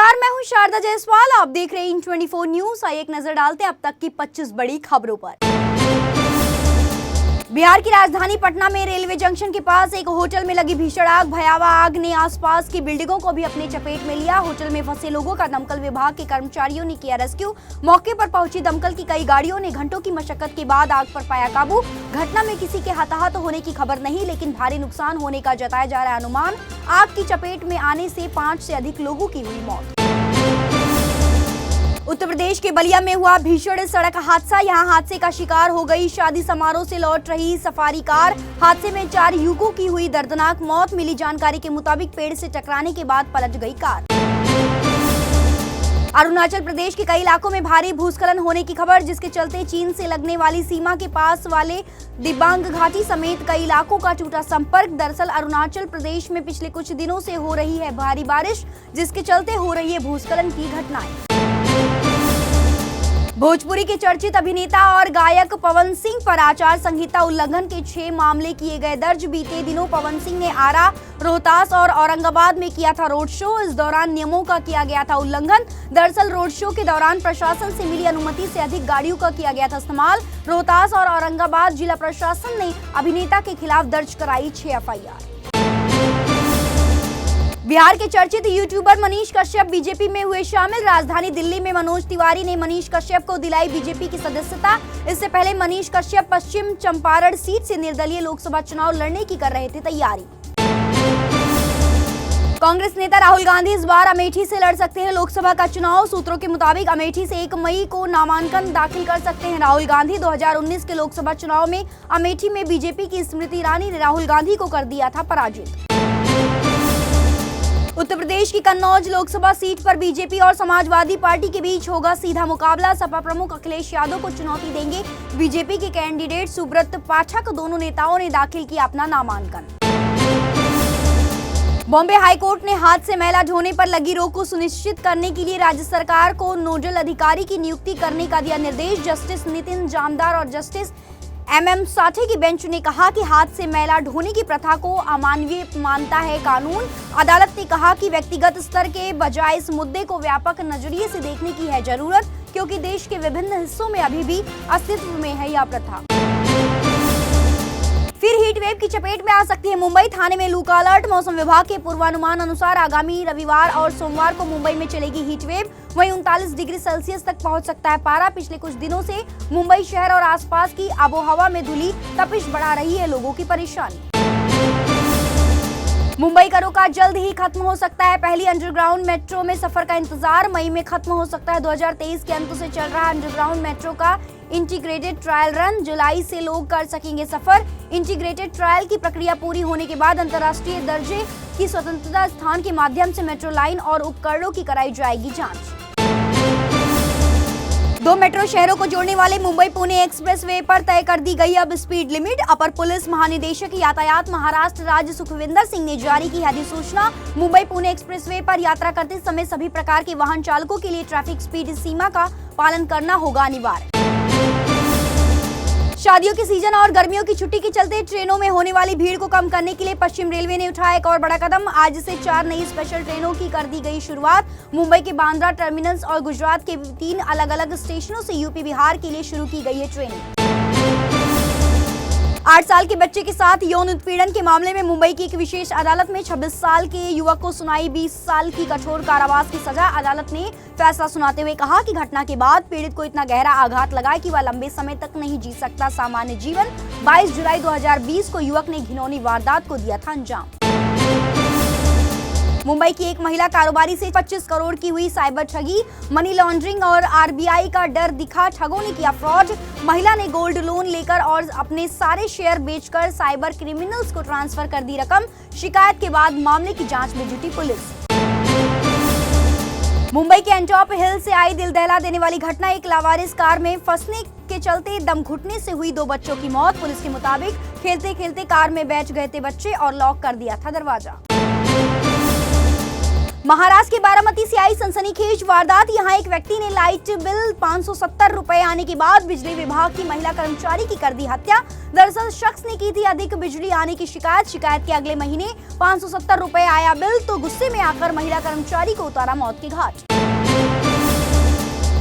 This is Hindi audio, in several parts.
नमस्कार, मैं हूं शारदा जायसवाल। आप देख रहे हैं इन24 न्यूज। आइए एक नजर डालते हैं अब तक की 25 बड़ी खबरों पर। बिहार की राजधानी पटना में रेलवे जंक्शन के पास एक होटल में लगी भीषण आग। भयावह आग ने आसपास की बिल्डिंगों को भी अपने चपेट में लिया। होटल में फंसे लोगों का दमकल विभाग के कर्मचारियों ने किया रेस्क्यू। मौके पर पहुंची दमकल की कई गाड़ियों ने घंटों की मशक्कत के बाद आग पर पाया काबू। घटना में किसी के हताहत होने की खबर नहीं, लेकिन भारी नुकसान होने का जताया जा रहा है अनुमान। आग की चपेट में आने से 5 से अधिक लोगों की हुई मौत। उत्तर प्रदेश के बलिया में हुआ भीषण सड़क हादसा। यहां हादसे का शिकार हो गई शादी समारोह से लौट रही सफारी कार। हादसे में 4 युवकों की हुई दर्दनाक मौत। मिली जानकारी के मुताबिक पेड़ से टकराने के बाद पलट गई कार। अरुणाचल प्रदेश के कई इलाकों में भारी भूस्खलन होने की खबर, जिसके चलते चीन से लगने वाली सीमा के पास वाले दिबांग घाटी समेत कई इलाकों का टूटा संपर्क। दरअसल अरुणाचल प्रदेश में पिछले कुछ दिनों से हो रही है भारी बारिश, जिसके चलते हो रही है भूस्खलन की घटनाएं। भोजपुरी के चर्चित अभिनेता और गायक पवन सिंह पर आचार संहिता उल्लंघन के 6 मामले किए गए दर्ज। बीते दिनों पवन सिंह ने आरा, रोहतास और औरंगाबाद में किया था रोड शो। इस दौरान नियमों का किया गया था उल्लंघन। दरअसल रोड शो के दौरान प्रशासन से मिली अनुमति से अधिक गाड़ियों का किया गया था इस्तेमाल। रोहतास और औरंगाबाद जिला प्रशासन ने अभिनेता के खिलाफ दर्ज कराई 6 FIR। बिहार के चर्चित यूट्यूबर मनीष कश्यप बीजेपी में हुए शामिल। राजधानी दिल्ली में मनोज तिवारी ने मनीष कश्यप को दिलाई बीजेपी की सदस्यता। इससे पहले मनीष कश्यप पश्चिम चंपारण सीट से निर्दलीय लोकसभा चुनाव लड़ने की कर रहे थे तैयारी। कांग्रेस नेता राहुल गांधी इस बार अमेठी से लड़ सकते हैं लोकसभा का चुनाव। सूत्रों के मुताबिक अमेठी से 1 मई को नामांकन दाखिल कर सकते हैं राहुल गांधी। 2019 के लोकसभा चुनाव में अमेठी में बीजेपी की स्मृति ईरानी ने राहुल गांधी को कर दिया था पराजित। उत्तर प्रदेश की कन्नौज लोकसभा सीट पर बीजेपी और समाजवादी पार्टी के बीच होगा सीधा मुकाबला। सपा प्रमुख अखिलेश यादव को चुनौती देंगे बीजेपी के कैंडिडेट सुब्रत पाठक। दोनों नेताओं ने दाखिल किया अपना नामांकन। बॉम्बे हाईकोर्ट ने हाथ से मैला ढोने पर लगी रोक को सुनिश्चित करने के लिए राज्य सरकार को नोडल अधिकारी की नियुक्ति करने का दिया निर्देश। जस्टिस नितिन जामदार और जस्टिस MM साठे की बेंच ने कहा कि हाथ से मैला ढोने की प्रथा को अमानवीय मानता है कानून। अदालत ने कहा कि व्यक्तिगत स्तर के बजाय इस मुद्दे को व्यापक नजरिए से देखने की है जरूरत, क्योंकि देश के विभिन्न हिस्सों में अभी भी अस्तित्व में है यह प्रथा। फिर हीट वेव की चपेट में आ सकती है मुंबई। थाने में लू का अलर्ट। मौसम विभाग के पूर्वानुमान अनुसार आगामी रविवार और सोमवार को मुंबई में चलेगी हीट वेव। वहीं 39 डिग्री सेल्सियस तक पहुंच सकता है पारा। पिछले कुछ दिनों से मुंबई शहर और आसपास की आबोहवा में धुली तपिश बढ़ा रही है लोगों की परेशानी। मुंबई का रोका जल्द ही खत्म हो सकता है। पहली अंडरग्राउंड मेट्रो में सफर का इंतजार मई में खत्म हो सकता है। 2023 के अंत से चल रहा अंडरग्राउंड मेट्रो का इंटीग्रेटेड ट्रायल रन। जुलाई से लोग कर सकेंगे सफर। इंटीग्रेटेड ट्रायल की प्रक्रिया पूरी होने के बाद अंतर्राष्ट्रीय दर्जे की स्वतंत्रता स्थान के माध्यम से मेट्रो लाइन और उपकरणों की कराई जाएगी जांच। 2 मेट्रो शहरों को जोड़ने वाले मुंबई पुणे एक्सप्रेसवे पर तय कर दी गई अब स्पीड लिमिट। अपर पुलिस महानिदेशक यातायात महाराष्ट्र राज्य सुखविंदर सिंह ने जारी की अधिसूचना। मुंबई पुणे एक्सप्रेसवे पर यात्रा करते समय सभी प्रकार के वाहन चालकों के लिए ट्रैफिक स्पीड सीमा का पालन करना होगा अनिवार्य। शादियों के सीजन और गर्मियों की छुट्टी के चलते ट्रेनों में होने वाली भीड़ को कम करने के लिए पश्चिम रेलवे ने उठाया एक और बड़ा कदम। आज से 4 नई स्पेशल ट्रेनों की कर दी गई शुरुआत। मुंबई के बांद्रा टर्मिनस और गुजरात के 3 अलग-अलग स्टेशनों से यूपी बिहार के लिए शुरू की गई है ट्रेनें। 8 साल के बच्चे के साथ यौन उत्पीड़न के मामले में मुंबई की एक विशेष अदालत में 26 साल के युवक को सुनाई 20 साल की कठोर कारावास की सजा। अदालत ने फैसला सुनाते हुए कहा कि घटना के बाद पीड़ित को इतना गहरा आघात लगा कि वह लंबे समय तक नहीं जी सकता सामान्य जीवन। 22 जुलाई 2020 को युवक ने घिनौनी वारदात को दिया था अंजाम। मुंबई की एक महिला कारोबारी से 25 करोड़ की हुई साइबर ठगी। मनी लॉन्ड्रिंग और RBI का डर दिखा, ठगों ने किया फ्रॉड। महिला ने गोल्ड लोन लेकर और अपने सारे शेयर बेचकर साइबर क्रिमिनल्स को ट्रांसफर कर दी रकम। शिकायत के बाद मामले की जांच में जुटी पुलिस। मुंबई के एंटॉप हिल से आई दिल दहला देने वाली घटना। एक लावारिस कार में फंसने के चलते दम घुटने से हुई 2 बच्चों की मौत। पुलिस के मुताबिक खेलते खेलते कार में बैठ गए थे बच्चे और लॉक कर दिया था दरवाजा। महाराष्ट्र के बारामती से आई सनसनीखेज वारदात। यहां एक व्यक्ति ने लाइट बिल 570 रुपए आने के बाद बिजली विभाग की महिला कर्मचारी की कर दी हत्या। दरअसल शख्स ने की थी अधिक बिजली आने की शिकायत के अगले महीने 570 रुपए आया बिल, तो गुस्से में आकर महिला कर्मचारी को उतारा मौत के घाट।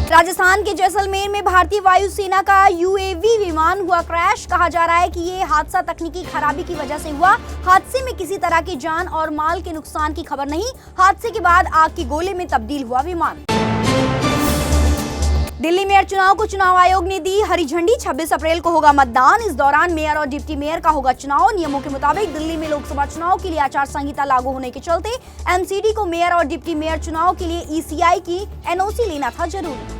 राजस्थान के जैसलमेर में भारतीय वायुसेना का यूएवी विमान हुआ क्रैश। कहा जा रहा है कि ये हादसा तकनीकी खराबी की वजह से हुआ। हादसे में किसी तरह की जान और माल के नुकसान की खबर नहीं। हादसे के बाद आग के गोले में तब्दील हुआ विमान। दिल्ली मेयर चुनाव को चुनाव आयोग ने दी हरी झंडी। 26 अप्रैल को होगा मतदान। इस दौरान मेयर और डिप्टी मेयर का होगा चुनाव। नियमों के मुताबिक दिल्ली में लोकसभा चुनाव के लिए आचार संहिता लागू होने के चलते एमसीडी को मेयर और डिप्टी मेयर चुनाव के लिए ईसीआई की एनओसी लेना था जरूरी।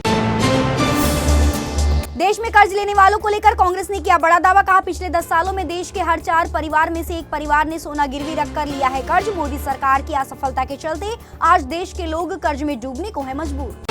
देश में कर्ज लेने वालों को लेकर कांग्रेस ने किया बड़ा दावा। कहा, पिछले 10 सालों में देश के हर 4 परिवार में से एक परिवार ने सोना गिरवी रखकर लिया है कर्ज। मोदी सरकार की असफलता के चलते आज देश के लोग कर्ज में डूबने को है मजबूर।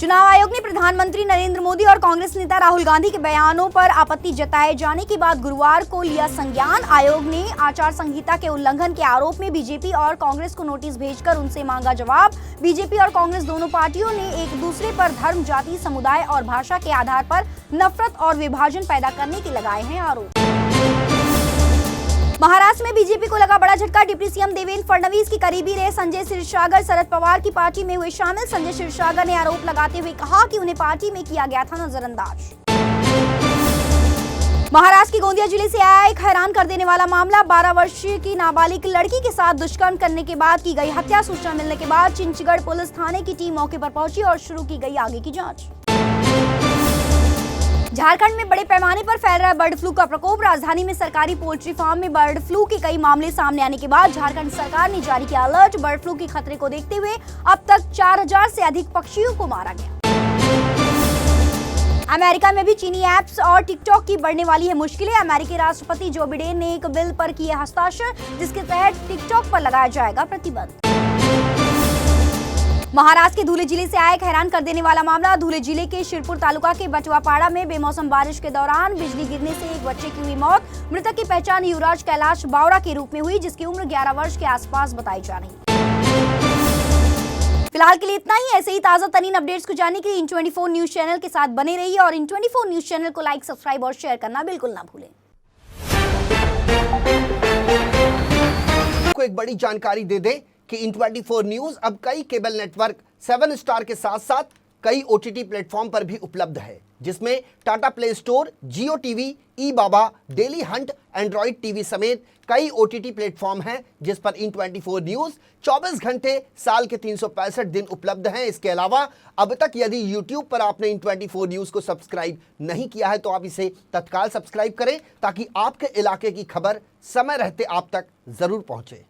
चुनाव आयोग ने प्रधानमंत्री नरेंद्र मोदी और कांग्रेस नेता राहुल गांधी के बयानों पर आपत्ति जताए जाने के बाद गुरुवार को लिया संज्ञान। आयोग ने आचार संहिता के उल्लंघन के आरोप में बीजेपी और कांग्रेस को नोटिस भेजकर उनसे मांगा जवाब। बीजेपी और कांग्रेस दोनों पार्टियों ने एक दूसरे पर धर्म, जाति, समुदाय और भाषा के आधार पर नफरत और विभाजन पैदा करने के लगाए हैं आरोप। महाराष्ट्र में बीजेपी को लगा बड़ा झटका। डिप्टी सीएम देवेंद्र फडणवीस के करीबी रहे संजय क्षीरसागर शरद पवार की पार्टी में हुए शामिल। संजय क्षीरसागर ने आरोप लगाते हुए कहा कि उन्हें पार्टी में किया गया था नजरअंदाज। महाराष्ट्र के गोंदिया जिले से आया एक हैरान कर देने वाला मामला। 12 वर्षीय की नाबालिग लड़की के साथ दुष्कर्म करने के बाद की गई हत्या। सूचना मिलने के बाद चिंचगढ़ पुलिस थाने की टीम मौके पर पहुंची और शुरू की गई आगे की जांच। झारखंड में बड़े पैमाने पर फैल रहा है बर्ड फ्लू का प्रकोप। राजधानी में सरकारी पोल्ट्री फार्म में बर्ड फ्लू के कई मामले सामने आने के बाद झारखंड सरकार ने जारी किया अलर्ट। बर्ड फ्लू के खतरे को देखते हुए अब तक 4000 से अधिक पक्षियों को मारा गया। अमेरिका में भी चीनी ऐप्स और टिकटॉक की बढ़ने वाली है मुश्किलें। अमेरिकी राष्ट्रपति जो बिडेन ने एक बिल पर किए हस्ताक्षर, जिसके तहत टिकटॉक पर लगाया जाएगा प्रतिबंध। महाराष्ट्र के धुले जिले से आया एक हैरान कर देने वाला मामला। धुले जिले के शिरपुर तालुका के बटुआपाड़ा में बेमौसम बारिश के दौरान बिजली गिरने से एक बच्चे की हुई मौत। मृतक की पहचान युवराज कैलाश बावरा के रूप में हुई, जिसकी उम्र 11 वर्ष के आसपास बताई जा रही है। फिलहाल के लिए इतना ही। ऐसे ही ताजा तरीन अपडेट्स को जानने के लिए इन24 न्यूज चैनल के साथ बने रहिए और इन24 न्यूज चैनल को लाइक, सब्सक्राइब और शेयर करना बिल्कुल ना भूलें। को एक बड़ी जानकारी दे दें कि इन24 न्यूज अब कई केबल नेटवर्क 7 स्टार के साथ साथ कई ओटीटी प्लेटफॉर्म पर भी उपलब्ध है, जिसमें टाटा प्ले स्टोर, जियो टीवी, ई बाबा, डेली हंट, एंड्रॉइड टीवी समेत कई ओटीटी प्लेटफॉर्म हैं जिस पर इन24 न्यूज 24 घंटे साल के 365 दिन उपलब्ध हैं। इसके अलावा अब तक यदि यूट्यूब पर आपने इन24 न्यूज को सब्सक्राइब नहीं किया है तो आप इसे तत्काल सब्सक्राइब करें, ताकि आपके इलाके की खबर समय रहते आप तक जरूर पहुंचे।